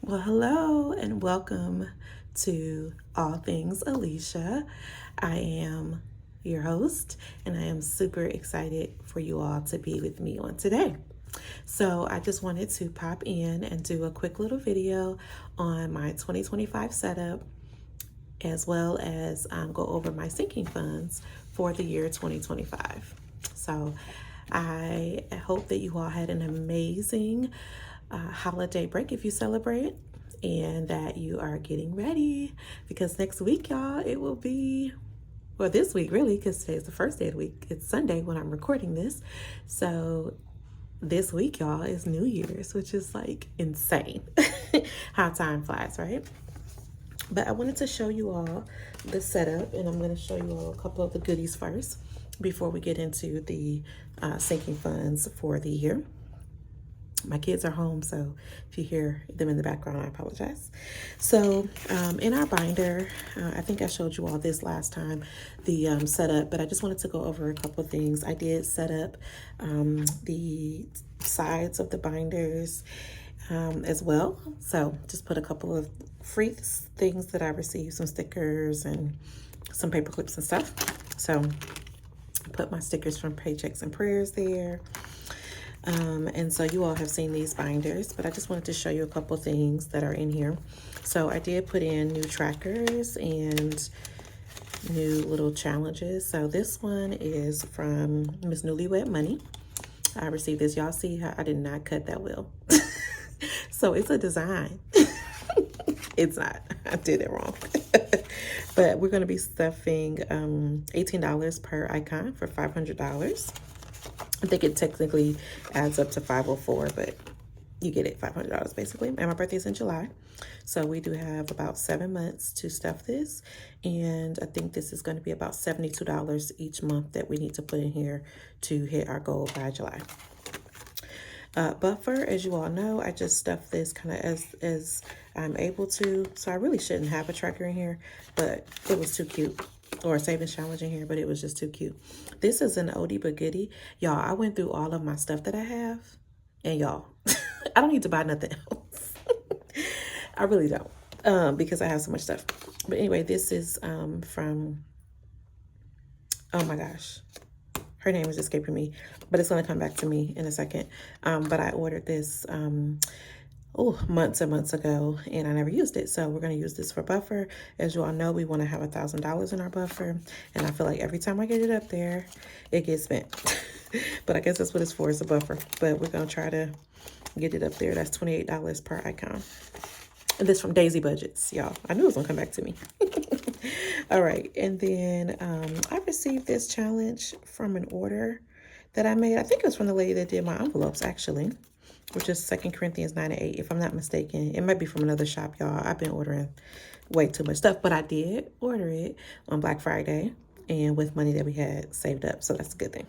Well, hello and welcome to All Things Alicia. I am your host, and I am super excited for you all to be with me on today. So, I just wanted to pop in and do a quick little video on my 2025 setup, as well as go over my sinking funds for the year 2025. So, I hope that you all had an amazing holiday break if you celebrate, and that you are getting ready because next week, y'all, it will be, well, this week really, because today's the first day of the week. It's Sunday when I'm recording this. So this week, y'all, is New Year's, which is like insane how time flies, right? But I wanted to show you all the setup, and I'm going to show you all a couple of the goodies first before we get into the sinking funds for the year. My kids are home, so if you hear them in the background, I apologize. So in our binder, I think I showed you all this last time, the setup, but I just wanted to go over a couple of things. I did set up the sides of the binders as well. So just put a couple of free things that I received, some stickers and some paper clips and stuff. So put my stickers from Paychecks and Prayers there. And so you all have seen these binders, but I just wanted to show you a couple things that are in here. So I did put in new trackers and new little challenges. So this one is from Miss Newlywed Money. I received this. Y'all see how I did not cut that well. So it's a design. It's not. I did it wrong. But we're going to be stuffing $18 per icon for $500. I think it technically adds up to 504, but you get it, $500 basically. And my birthday is in July. So we do have about 7 months to stuff this. And I think this is going to be about $72 each month that we need to put in here to hit our goal by July. Buffer, as you all know, I just stuffed this kind of as I'm able to. So I really shouldn't have a tracker in here, but it was too cute. Or a savings challenge in here, but it was just too cute. This is an oldie but goodie. Y'all, I went through all of my stuff that I have, and y'all, I don't need to buy nothing else. I really don't, because I have so much stuff. But anyway, this is from, oh my gosh, her name is escaping me, but it's going to come back to me in a second. But I ordered this months and months ago, and I never used it. So we're going to use this for buffer. As you all know, we want to have $1,000 in our buffer, and I feel like every time I get it up there, it gets spent. But I guess that's what it's for, is a buffer. But we're going to try to get it up there. That's $28 per icon. And this from Daisy Budgets, y'all. I knew it was going to come back to me. All right, and then I received this challenge from an order that I made. I think it was from the lady that did my envelopes, actually, which is 2 Corinthians 9-8, if I'm not mistaken. It might be from another shop, y'all. I've been ordering way too much stuff, but I did order it on Black Friday and with money that we had saved up, so that's a good thing.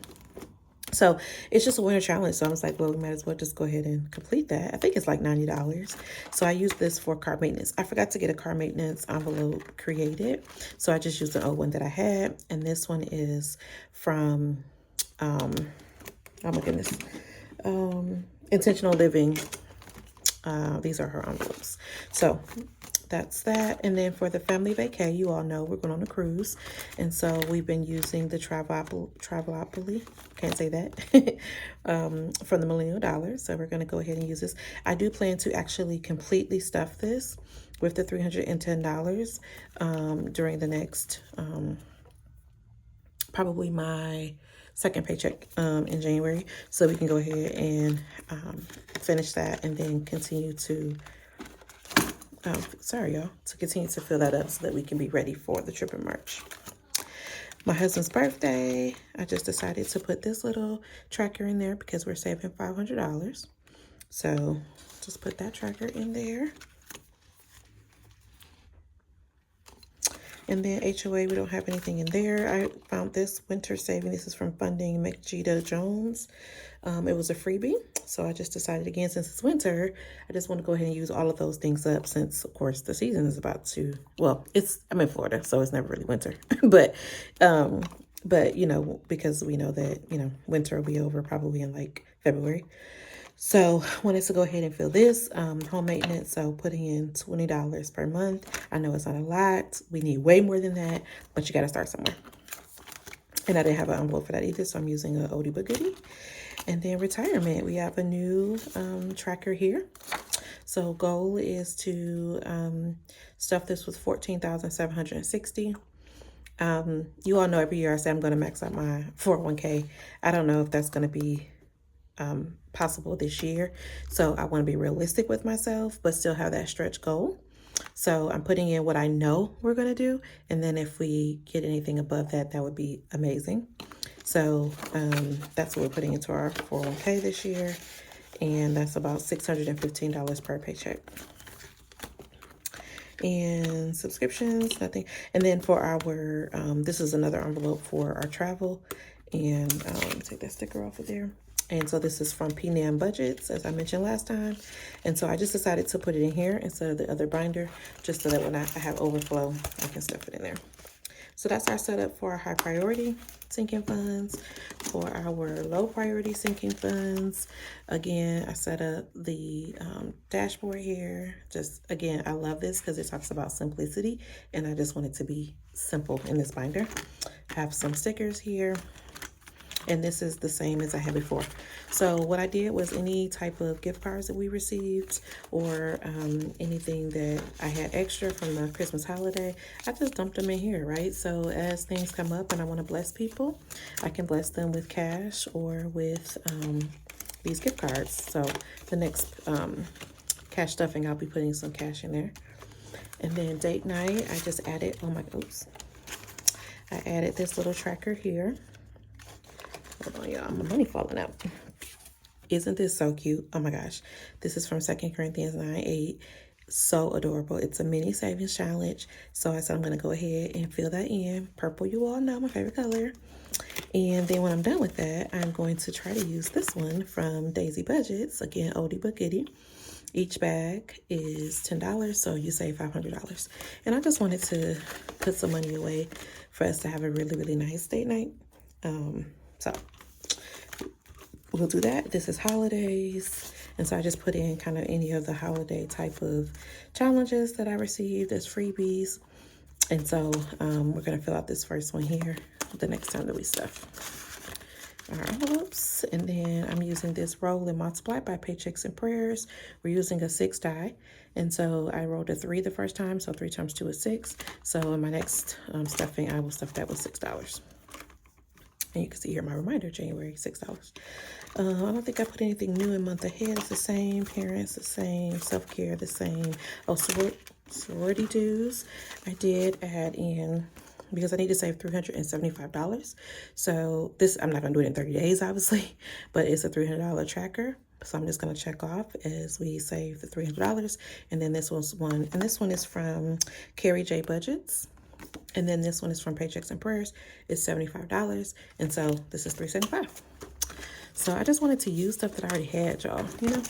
So it's just a winter challenge, so I was like, well, we might as well just go ahead and complete that. I think it's like $90. So I used this for car maintenance. I forgot to get a car maintenance envelope created, so I just used an old one that I had, and this one is from, oh my goodness, Intentional Living. These are her envelopes. So that's that. And then for the family vacay, you all know we're going on a cruise. And so we've been using the Travelopoly, can't say that, from the Millennial Dollar. So we're going to go ahead and use this. I do plan to actually completely stuff this with the $310 during the next, probably my second paycheck in January, so we can go ahead and finish that and then continue to continue to fill that up so that we can be ready for the trip in March. My husband's birthday, I just decided to put this little tracker in there because we're saving $500. So just put that tracker in there. And then HOA, we don't have anything in there. I found this winter saving. This is from Funding McGita Jones. It was a freebie. So I just decided, again, since it's winter, I just want to go ahead and use all of those things up since, of course, the season is about to, well, I'm in Florida, so it's never really winter. But, you know, because we know that, you know, winter will be over probably in like February. So wanted to go ahead and fill this home maintenance. So putting in $20 per month. I know it's not a lot. We need way more than that, but you got to start somewhere. And I didn't have an envelope for that either, so I'm using an oldie but goodie. And then retirement, we have a new tracker here. So goal is to stuff this with 14,760. You all know every year I say I'm going to max out my 401k. I don't know if that's going to be possible this year. So I want to be realistic with myself, but still have that stretch goal. So I'm putting in what I know we're going to do. And then if we get anything above that, that would be amazing. So that's what we're putting into our 401k this year. And that's about $615 per paycheck. And subscriptions, nothing. And then for our, this is another envelope for our travel. And let me take that sticker off of there. And so this is from PNAM Budgets, as I mentioned last time. And so I just decided to put it in here instead of the other binder, just so that when I have overflow, I can stuff it in there. So that's our setup for our high priority sinking funds. For our low priority sinking funds, again, I set up the dashboard here. Just, again, I love this because it talks about simplicity, and I just want it to be simple in this binder. Have some stickers here. And this is the same as I had before. So what I did was any type of gift cards that we received or anything that I had extra from the Christmas holiday, I just dumped them in here, right? So as things come up and I want to bless people, I can bless them with cash or with these gift cards. So the next cash stuffing, I'll be putting some cash in there. And then date night, I just added, I added this little tracker here. Hold on, y'all, my money falling out. Isn't this so cute? Oh my gosh. This is from 2 Corinthians 9:8. So adorable. It's a mini savings challenge. So I said I'm going to go ahead and fill that in. Purple, you all know, my favorite color. And then when I'm done with that, I'm going to try to use this one from Daisy Budgets. Again, oldie but goodie. Each bag is $10, so you save $500. And I just wanted to put some money away for us to have a really, really nice date night. So we'll do that. This is holidays. And so I just put in kind of any of the holiday type of challenges that I received as freebies. And so we're going to fill out this first one here the next time that we stuff our envelopes. And then I'm using this Roll and Multiply by Paychecks and Prayers. We're using a 6 die. And so I rolled a 3 the first time. So 3 times 2 is 6. So in my next stuffing, I will stuff that with $6. And you can see here my reminder, January, $6. I don't think I put anything new in month ahead. It's the same. Parents, the same. Self-care, the same. Oh, sorority dues. I did add in, because I need to save $375. So this, I'm not going to do it in 30 days, obviously, but it's a $300 tracker. So I'm just going to check off as we save the $300. And then this was one, and this one is from Carrie J Budgets. And then this one is from Paychecks and Prayers. It's $75. And so this is $375. So I just wanted to use stuff that I already had, y'all, you know.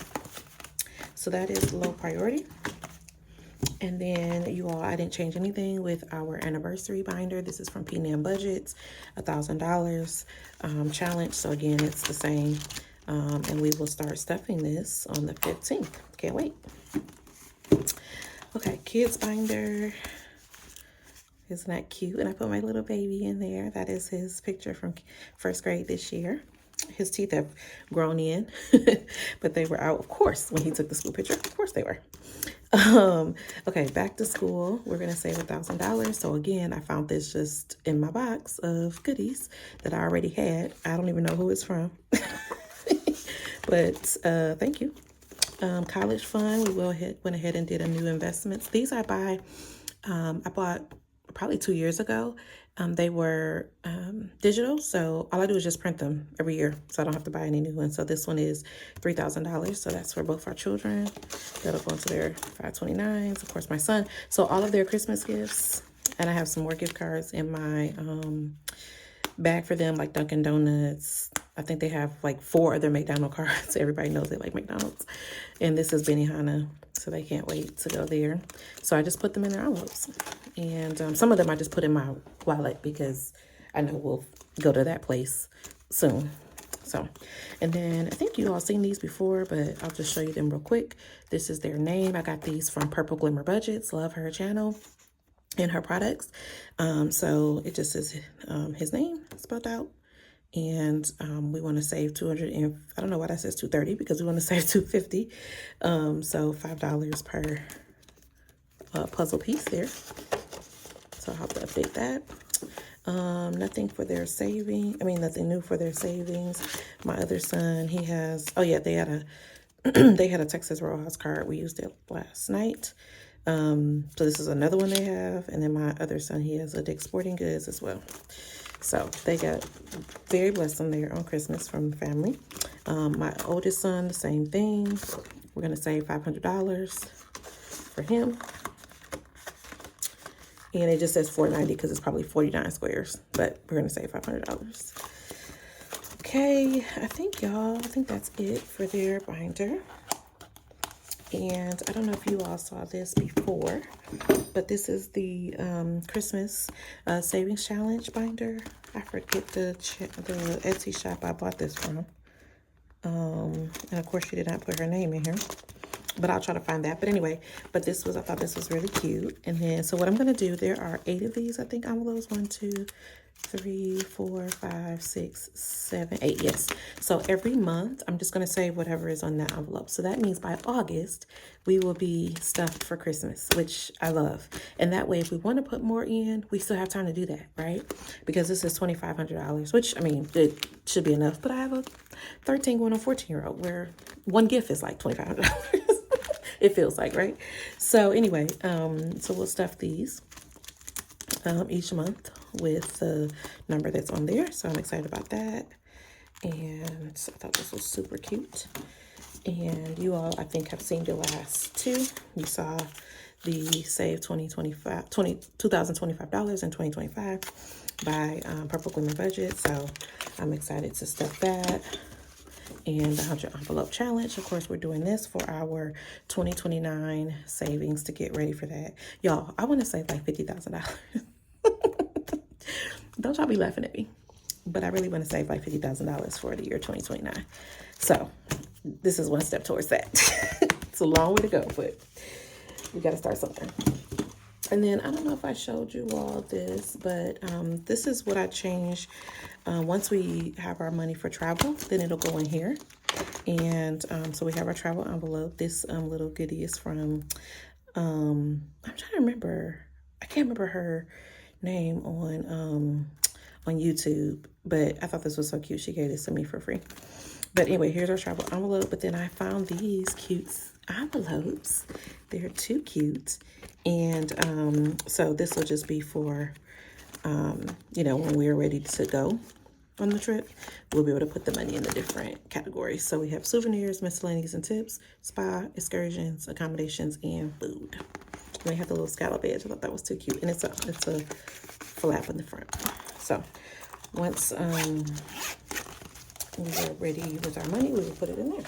So that is low priority. And then you all, I didn't change anything with our anniversary binder. This is from PNAM Budgets, $1,000 challenge. So again, it's the same. And we will start stuffing this on the 15th. Can't wait. Okay, kids binder. Isn't that cute? And I put my little baby in there. That is his picture from first grade this year. His teeth have grown in, but they were out, of course, when he took the school picture. Of course they were. Okay, back to school. We're going to save $1,000. So again, I found this just in my box of goodies that I already had. I don't even know who it's from. But thank you. College fund. We went ahead and did a new investments. These I bought probably 2 years ago. They were digital, so all I do is just print them every year, so I don't have to buy any new ones. So this one is $3,000, so that's for both our children. That'll go into their 529s, of course, my son. So all of their Christmas gifts, and I have some more gift cards in my bag for them, like Dunkin' Donuts. I think they have like 4 other McDonald's cards. Everybody knows they like McDonald's. And this is Benihana, so they can't wait to go there. So I just put them in their envelopes. And some of them I just put in my wallet because I know we'll go to that place soon. So, and then I think you all seen these before, but I'll just show you them real quick. This is their name. I got these from Purple Glimmer Budgets. Love her channel and her products. So it just says his name spelled out. And we want to save 200 and I don't know why that says 230 because we want to save 250. So $5 per puzzle piece there. So I'll have to update that. Nothing for their saving. I mean, nothing new for their savings. My other son, he has, oh yeah, they had a, they had a Texas Roadhouse card. We used it last night. So this is another one they have. And then my other son, he has a Dick's Sporting Goods as well. So they got very blessed on there on Christmas from the family. My oldest son, the same thing. We're going to save $500 for him. And it just says $490 because it's probably 49 squares, but we're going to save $500. Okay, I think that's it for their binder. And I don't know if you all saw this before, but this is the Christmas Savings Challenge binder. I forget the Etsy shop I bought this from. And of course, she did not put her name in here, but I'll try to find that. But anyway, I thought this was really cute. And then, so what I'm going to do, there are 8 of these, I think, envelopes. 1, 2, 3, 4, 5, 6, 7, 8. Yes. So every month, I'm just going to save whatever is on that envelope. So that means by August, we will be stuffed for Christmas, which I love. And that way, if we want to put more in, we still have time to do that, right? Because this is $2,500, which, I mean, it should be enough. But I have a 13 going on 14-year-old where one gift is like $2,500. It feels like, right? So anyway, so we'll stuff these each month with the number that's on there. So I'm excited about that. And I thought this was super cute. And you all, I think, have seen the last 2. You saw the Save $2,025 in 2025 by Purple Glimmer Budget. So I'm excited to stuff that. And the 100 envelope challenge. Of course, we're doing this for our 2029 savings to get ready for that. Y'all, I want to save like $50,000. Don't y'all be laughing at me. But I really want to save like $50,000 for the year 2029. So this is one step towards that. It's a long way to go, but we got to start something. And then I don't know if I showed you all this, but this is what I changed. Once we have our money for travel, then it'll go in here. And so we have our travel envelope. This little goodie is from, I'm trying to remember. I can't remember her name on YouTube, but I thought this was so cute. She gave this to me for free. But anyway, here's our travel envelope. But then I found these cute envelopes. They're too cute. And so this will just be for, you know, when we're ready to go on the trip, we'll be able to put the money in the different categories. So we have souvenirs, miscellaneous and tips, spa, excursions, accommodations, and food. And we have the little scallop edge. I thought that was too cute. And it's a flap in the front. So once we are ready with our money, we will put it in there.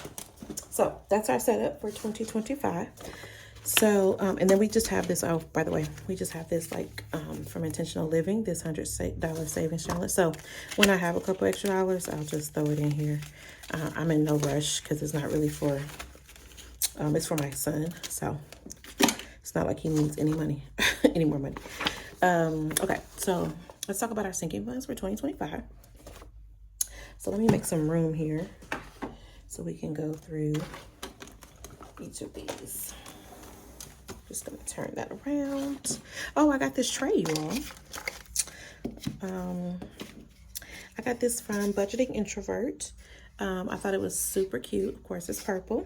So that's our setup for 2025. So, and then we just have this, oh, by the way, we just have this like from Intentional Living, this $100 savings challenge. So when I have a couple extra dollars, I'll just throw it in here. I'm in no rush because it's not really for, it's for my son. So it's not like he needs any money, any more money. Okay, so let's talk about our sinking funds for 2025. So let me make some room here so we can go through each of these. Just gonna turn that around. Oh, I got this tray, you all. I got this from Budgeting Introvert. I thought it was super cute. Of course, it's purple.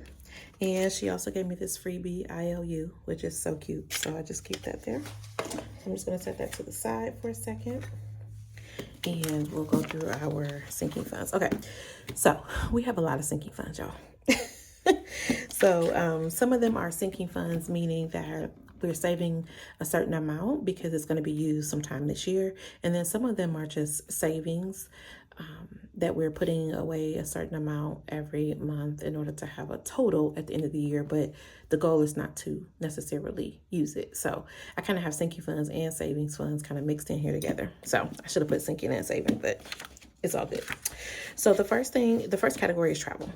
And she also gave me this freebie IOU, which is so cute. So I just keep that there. I'm just gonna set that to the side for a second. And we'll go through our sinking funds. Okay, so we have a lot of sinking funds, y'all. So some of them are sinking funds, meaning that we're saving a certain amount because it's going to be used sometime this year. And then some of them are just savings that we're putting away a certain amount every month in order to have a total at the end of the year. But the goal is not to necessarily use it. So I kind of have sinking funds and savings funds kind of mixed in here together. So I should have put sinking and saving, but It's all good. So the first category is travel.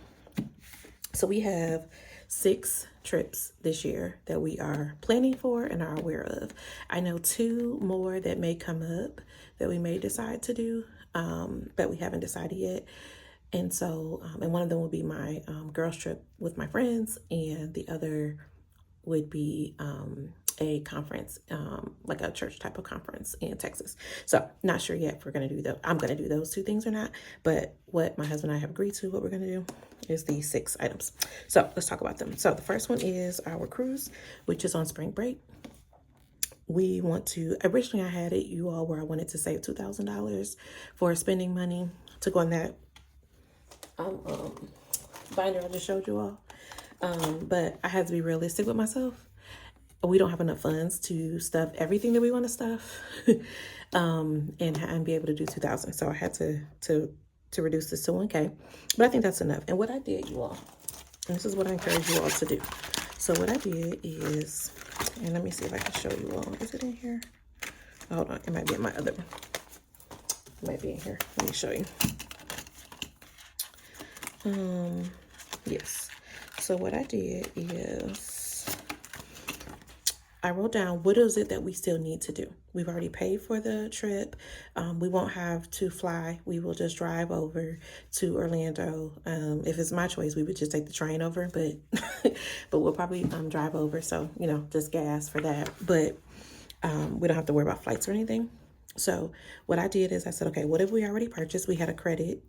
So we have 6 trips this year that we are planning for and are aware of. I know 2 more that may come up that we may decide to do, but we haven't decided yet. And so, and one of them will be my girls trip with my friends, and the other would be a conference, like a church type of conference in Texas. So not sure yet if we're going to do those. I'm going to do those 2 things or not, but what my husband and I have agreed to, what we're going to do is these 6 items. So let's talk about them. So the first one is our cruise, which is on spring break. We want to, originally I had it, you all, where I wanted to save $2,000 for spending money to go on that binder I just showed you all. But I had to be realistic with myself. We don't have enough funds to stuff everything that we want to stuff, and be able to do 2,000. So I had to reduce this to 1K, but I think that's enough. And what I did, you all, and this is what I encourage you all to do. So what I did is, and let me see if I can show you all. Is it in here? Hold on, it might be in my other one. It might be in here. Let me show you. Yes. So what I did is I wrote down what is it that we still need to do. We've already paid for the trip. We won't have to fly. We will just drive over to Orlando. If it's my choice, we would just take the train over, but but we'll probably drive over. So, you know, just gas for that. But we don't have to worry about flights or anything. So what I did is I said, okay, what have we already purchased? We had a credit.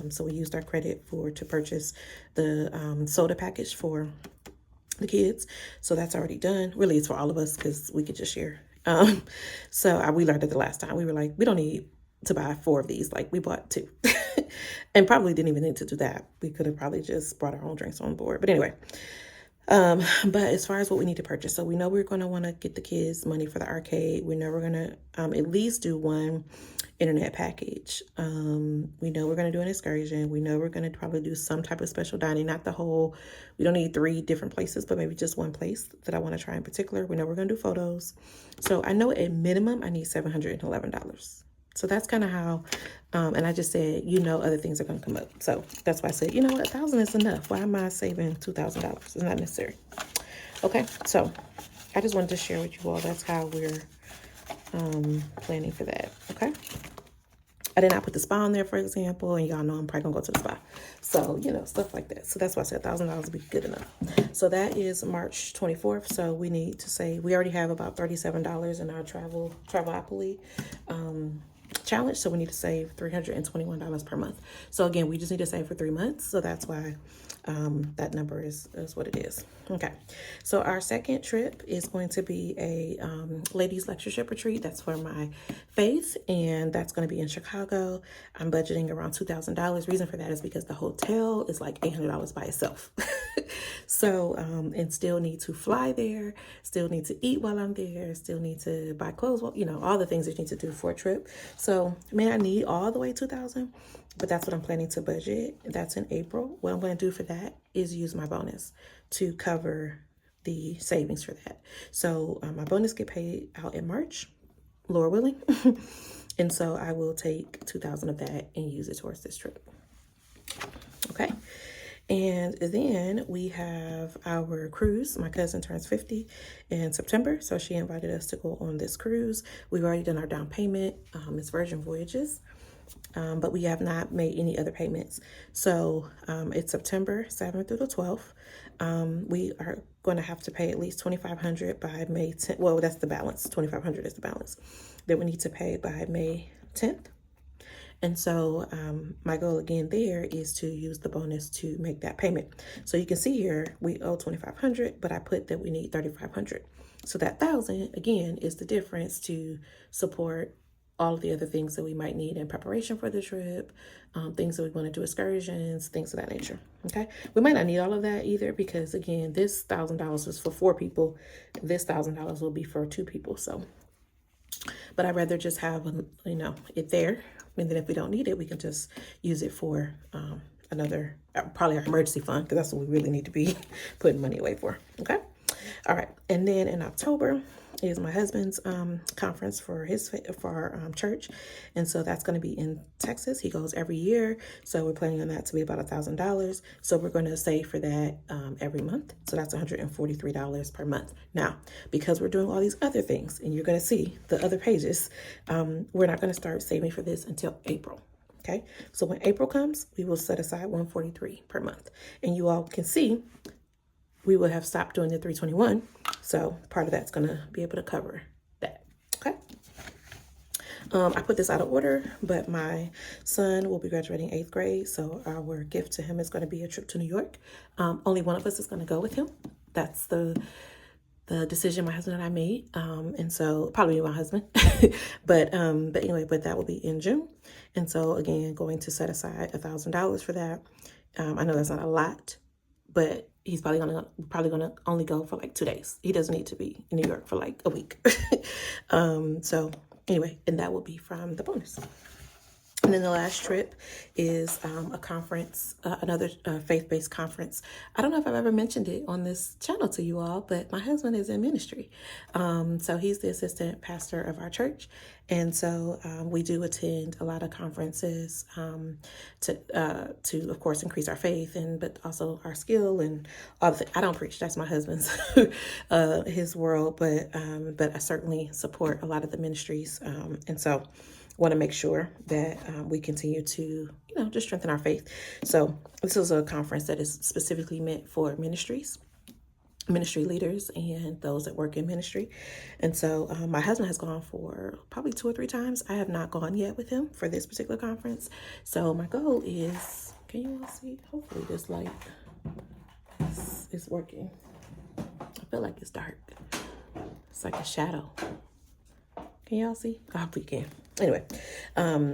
So we used our credit to purchase the soda package for the kids. So that's already done. Really, it's for all of us because we could just share. So we learned it the last time. We were like, we don't need to buy 4 of these. Like, we bought 2 and probably didn't even need to do that. We could have probably just brought our own drinks on board. But anyway, but as far as what we need to purchase, so we know we're going to want to get the kids money for the arcade. We know we're going to at least do 1 internet package. We know we're going to do an excursion. We know we're going to probably do some type of special dining, not the whole, we don't need 3 different places, but maybe just 1 place that I want to try in particular. We know we're going to do photos. So I know at minimum I need $711. So that's kind of how, and I just said, you know, other things are going to come up. So that's why I said, you know what, 1,000 is enough. Why am I saving $2,000? It's not necessary. Okay, so I just wanted to share with you all. That's how we're planning for that. Okay. I did not put the spa on there, for example, and y'all know I'm probably gonna go to the spa. So, you know, stuff like that. So that's why I said $1,000 would be good enough. So that is March 24th. So we need to say, we already have about $37 in our travel happily challenge. So we need to save $321 per month. So again, we just need to save for 3 months. So that's why that number is what it is. Okay. So our second trip is going to be a ladies lectureship retreat. That's for my faith, and that's going to be in Chicago. I'm budgeting around $2,000. Reason for that is because the hotel is like $800 by itself. So, and still need to fly there, still need to eat while I'm there, still need to buy clothes, well, you know, all the things that you need to do for a trip. So may I need all the way $2,000, but that's what I'm planning to budget. That's in April. What I'm going to do for that is use my bonus to cover the savings for that. So my bonus get paid out in March, Lord willing. And so I will take $2,000 of that and use it towards this trip. Okay. And then we have our cruise. My cousin turns 50 in September, so she invited us to go on this cruise. We've already done our down payment. It's Virgin Voyages, but we have not made any other payments. So it's September 7th through the 12th. We are going to have to pay at least $2,500 by May 10th. Well, that's the balance. $2,500 is the balance that we need to pay by May 10th. And so my goal again there is to use the bonus to make that payment. So you can see here, we owe $2,500, but I put that we need $3,500. So that $1,000 again is the difference to support all of the other things that we might need in preparation for the trip, things that we want to do, excursions, things of that nature. Okay. We might not need all of that either, because again, this $1,000 was for 4 people. This $1,000 will be for 2 people. So, but I'd rather just have, you know, it there. And then if we don't need it, we can just use it for another, probably our emergency fund, because that's what we really need to be putting money away for. Okay. All right. And then in October is my husband's conference for our church, and so that's going to be in Texas. He goes every year, so we're planning on that to be about $1,000. So we're going to save for that every month. So that's $143 per month. Now, because we're doing all these other things, and you're going to see the other pages, we're not going to start saving for this until April. Okay, so when April comes, we will set aside $143 per month, and you all can see we will have stopped doing the 321. So part of that's going to be able to cover that. Okay. I put this out of order, but my son will be graduating 8th grade. So our gift to him is going to be a trip to New York. Only one of us is going to go with him. That's the decision my husband and I made. And so probably my husband, but anyway, but that will be in June. And so again, going to set aside $1,000 for that. I know that's not a lot, but he's probably gonna only go for like 2 days. He doesn't need to be in New York for like a week. So anyway, and that will be from the bonus. And then the last trip is a conference, another faith-based conference. I don't know if I've ever mentioned it on this channel to you all, but my husband is in ministry. So he's the assistant pastor of our church. And so we do attend a lot of conferences to of course, increase our faith, but also our skill and all the things. I don't preach. That's my husband's, his world. But I certainly support a lot of the ministries. And so want to make sure that we continue to, just strengthen our faith. So this is a conference that is specifically meant for ministry leaders and those that work in ministry. And so my husband has gone for probably 2 or 3 times. I have not gone yet with him for this particular conference. So my goal is, can you all see? Hopefully this light is working. I feel like it's dark. It's like a shadow. Can y'all see? I hope we can. Anyway,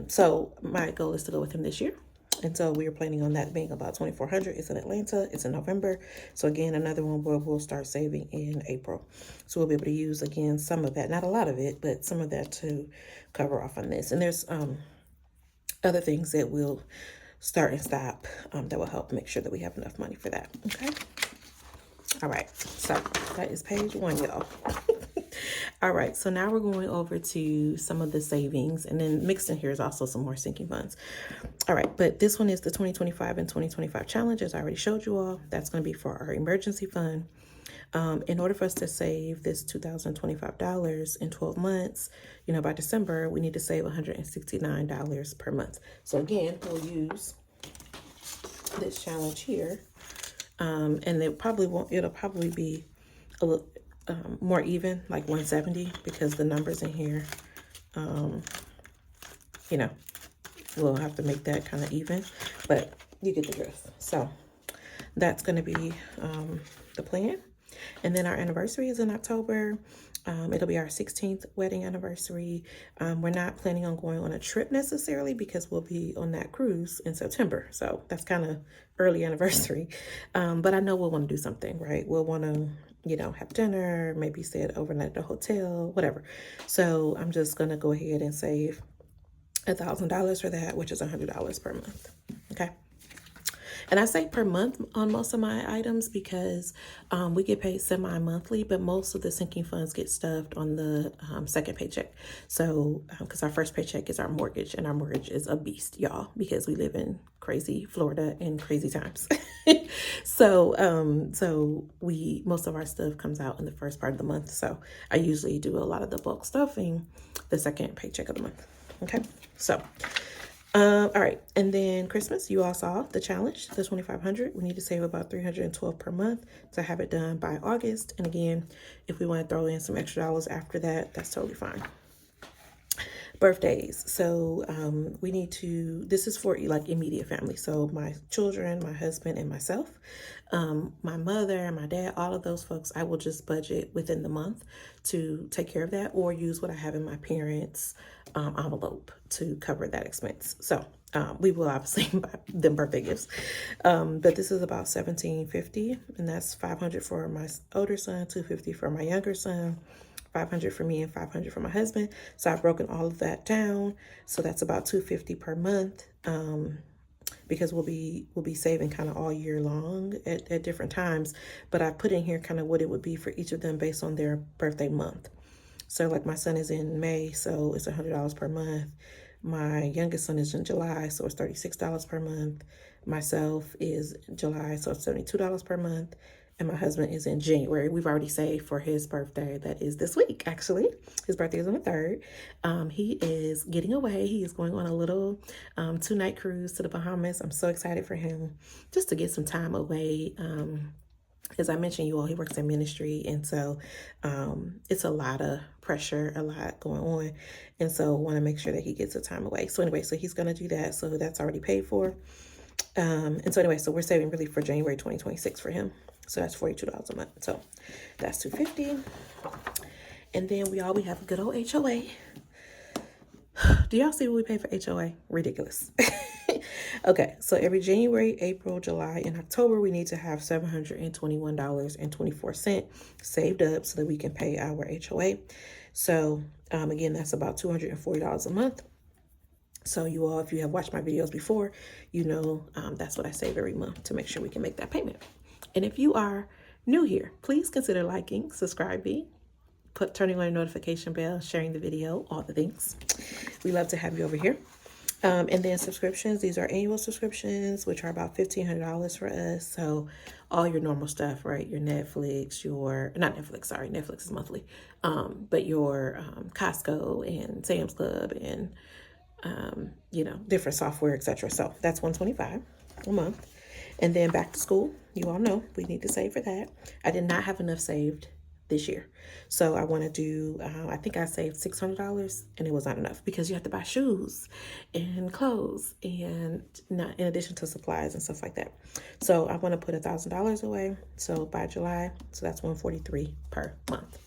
so my goal is to go with him this year. And so we are planning on that being about $2,400. It's in Atlanta. It's in November. So again, another one where we'll start saving in April. So we'll be able to use, again, some of that, not a lot of it, but some of that to cover off on this. And there's other things that we'll start and stop that will help make sure that we have enough money for that. Okay. All right. So that is page 1, y'all. All right, so now we're going over to some of the savings, and then mixed in here is also some more sinking funds. All right, but this one is the 2025 and 2025 challenge, as I already showed you all. That's going to be for our emergency fund. In order for us to save this $2,025 in 12 months, by December, we need to save $169 per month. So again, we'll use this challenge here, and it'll probably be a little more even, like 170, because the numbers in here, we'll have to make that kind of even, but you get the drift. So that's going to be the plan. And then our anniversary is in October. It'll be our 16th wedding anniversary. We're not planning on going on a trip necessarily because we'll be on that cruise in September. So that's kind of early anniversary. But I know we'll want to do something, right? We'll want to, have dinner, maybe stay overnight at the hotel, whatever. So I'm just going to go ahead and save $1,000 for that, which is $100 per month. Okay. And I say per month on most of my items because we get paid semi-monthly, but most of the sinking funds get stuffed on the second paycheck. So, because our first paycheck is our mortgage, and our mortgage is a beast, y'all, because we live in crazy Florida in crazy times. So most of our stuff comes out in the first part of the month. So I usually do a lot of the bulk stuffing the second paycheck of the month. Okay, so. All right, and then Christmas, you all saw the challenge, the 2,500. We need to save about $312 per month to have it done by August. And again, if we want to throw in some extra dollars after that, that's totally fine. Birthdays. So we need to, this is for like immediate family. So my children, my husband, and myself, my mother and my dad, all of those folks, I will just budget within the month to take care of that, or use what I have in my parents' envelope to cover that expense. So we will obviously buy them birthday gifts. But this is about $1,750, and that's $500 for my older son, $250 for my younger son, $500 for me, and $500 for my husband. So I've broken all of that down. So that's about $250 per month. Because we'll be saving kind of all year long at different times. But I put in here kind of what it would be for each of them based on their birthday month. So like my son is in May, so it's $100 per month. My youngest son is in July, so it's $36 per month. Myself is July, so it's $72 per month. And my husband is in January. We've already saved for his birthday. That is this week, actually. His birthday is on the 3rd. He is getting away. He is going on a little 2-night cruise to the Bahamas. I'm so excited for him just to get some time away. As I mentioned, you all, he works in ministry, and so it's a lot of pressure, a lot going on, and so want to make sure that he gets the time away. So anyway, so he's going to do that, so that's already paid for. And so anyway, so we're saving really for January 2026 for him. So that's $42 a month. So that's $250. And then we have a good old HOA. Do y'all see what we pay for HOA? Ridiculous. Okay, so every January, April, July, and October, we need to have $721.24 saved up so that we can pay our HOA. So again, that's about $240 a month. So you all, if you have watched my videos before, you know that's what I save every month to make sure we can make that payment. And if you are new here, please consider liking, subscribing, turning on your notification bell, sharing the video, all the things. We love to have you over here. And then subscriptions, these are annual subscriptions, which are about $1,500 for us. So all your normal stuff, right? Your Netflix, Netflix is monthly. But your Costco and Sam's Club and different software, etc. So that's $125 a month. And then back to school, you all know we need to save for that. I did not have enough saved this year, so I want to do I think I saved $600, and it was not enough because you have to buy shoes and clothes, and not in addition to supplies and stuff like that. So I want to put $1,000 away, so by July, so that's $143 per month.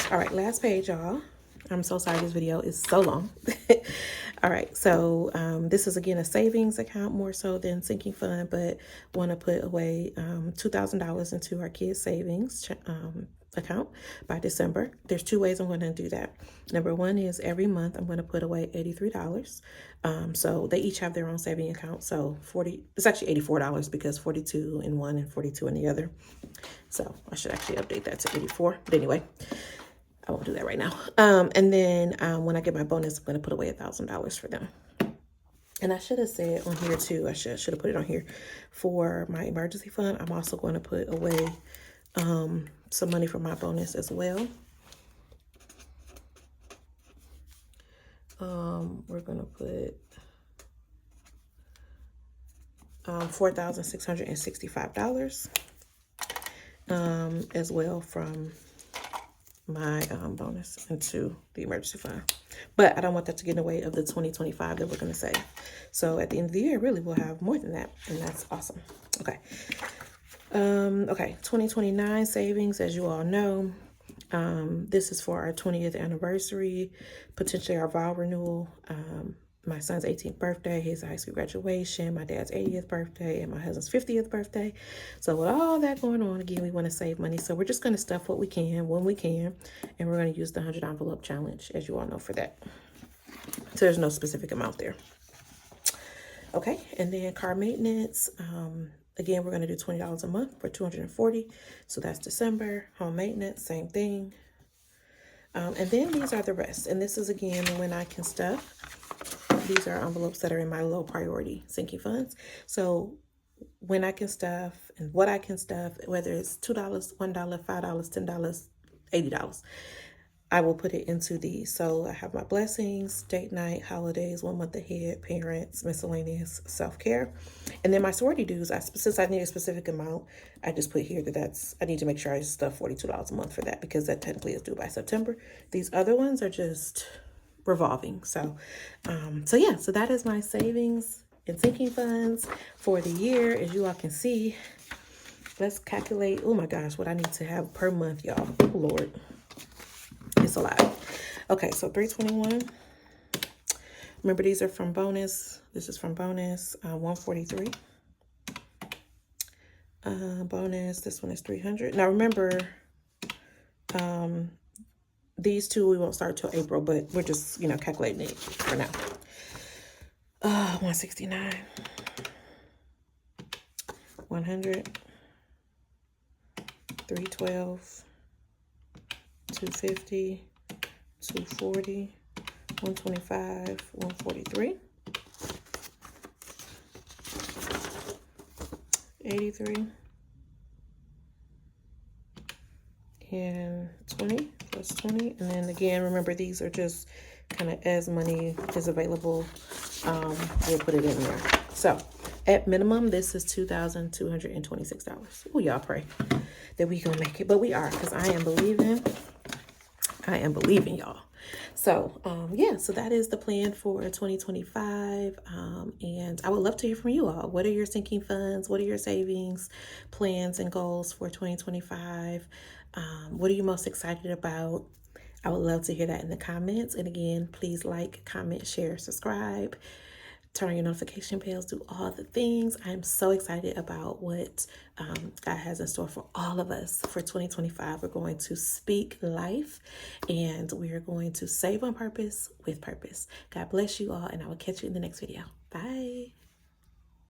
All right, last page, y'all. I'm so sorry this video is so long. All right, so this is again a savings account more so than sinking fund, but want to put away $2,000 into our kids' savings account by December. There's 2 ways I'm going to do that. Number one is every month I'm going to put away $83. So they each have their own saving account. So it's actually $84 because 42 in one and 42 in the other. So I should actually update that to 84. But anyway, I won't do that right now. And then when I get my bonus, I'm going to put away $1,000 for them. And I should have said on here too, I should have put it on here for my emergency fund. I'm also going to put away some money for my bonus as well. We're going to put $4,665 as well from my bonus into the emergency fund. But I don't want that to get in the way of the 2025 that we're going to save. So at the end of the year, really, we'll have more than that. And that's awesome. Okay. Okay. 2029 savings, as you all know, this is for our 20th anniversary, potentially our vow renewal. My son's 18th birthday, his high school graduation, my dad's 80th birthday, and my husband's 50th birthday. So with all that going on, again, we want to save money. So we're just going to stuff what we can when we can, and we're going to use the 100 envelope challenge, as you all know, for that. So there's no specific amount there. Okay, and then car maintenance. Again, we're going to do $20 a month for $240. So that's December. Home maintenance, same thing. And then these are the rest. And this is, again, when I can stuff. These are envelopes that are in my low priority sinking funds. So when I can stuff and what I can stuff, whether it's $2, $1, $5, $10, $80, I will put it into these. So I have my blessings, date night, holidays, 1 month ahead, parents, miscellaneous, self-care. And then my sorority dues, since I need a specific amount, I just put here that I need to make sure I stuff $42 a month for that because that technically is due by September. These other ones are just revolving. So yeah, so that is my savings and sinking funds for the year. As you all can see, let's calculate. Oh my gosh, what I need to have per month, y'all. Oh Lord, it's a lot. Okay, so 321. Remember, these are from bonus. This is from bonus. 143. Bonus. This one is 300. Now remember, these two we won't start till April, but we're just, calculating it for now. 169, 100, 312, 250, 240, 125, 143, 83, and 20 plus 20. And then again, remember, these are just kind of as money is available, we'll put it in there. So at minimum, this is $2,226. Oh, y'all pray that we gonna make it, but we are, because I am believing, y'all. So yeah, so that is the plan for 2025, and I would love to hear from you all. What are your sinking funds? What are your savings plans and goals for 2025? What are you most excited about? I would love to hear that in the comments. And again, please like, comment, share, subscribe, turn on your notification bells, do all the things. I'm so excited about what God has in store for all of us for 2025. We're going to speak life, and we're going to save on purpose with purpose. God bless you all, and I will catch you in the next video. Bye.